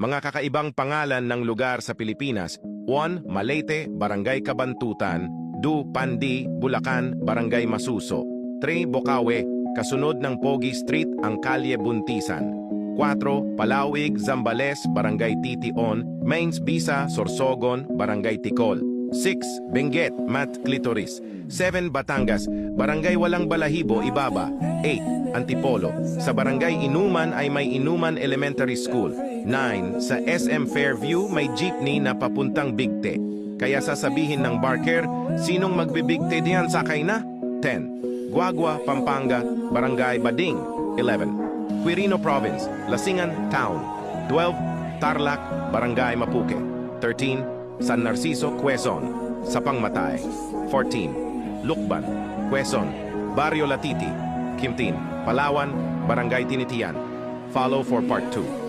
Mga kakaibang pangalan ng lugar sa Pilipinas. 1. Malete, Barangay Kabantutan. 2. Pandi, Bulacan, Barangay Masuso. 3. Bocaue, kasunod ng Pogi Street ang Kalye Buntisan. 4. Palauig, Zambales, Barangay Titión, Mains Bisa, Sorsogon, Barangay Ticol. 6. Benguet, Mat Clitoris. 7. Batangas, Barangay Walang Balahibo, Ibaba. 8. Antipolo, sa Barangay Inuman ay may Inuman Elementary School. 9. Sa SM Fairview may jeepney na papuntang Bigte. Kaya sasabihin ng barker, sinong magbibigte diyan, sakay na? 10. Guagua, Pampanga, Barangay Bading. 11. Quirino Province, Lasingan Town. 12. Tarlac, Barangay Mapuque. 13. San Narciso, Quezon, Sapangmatay. 14. Lukban, Quezon, Barrio Latiti, Quintin, Palawan, Barangay Tinitian. Follow for Part 2.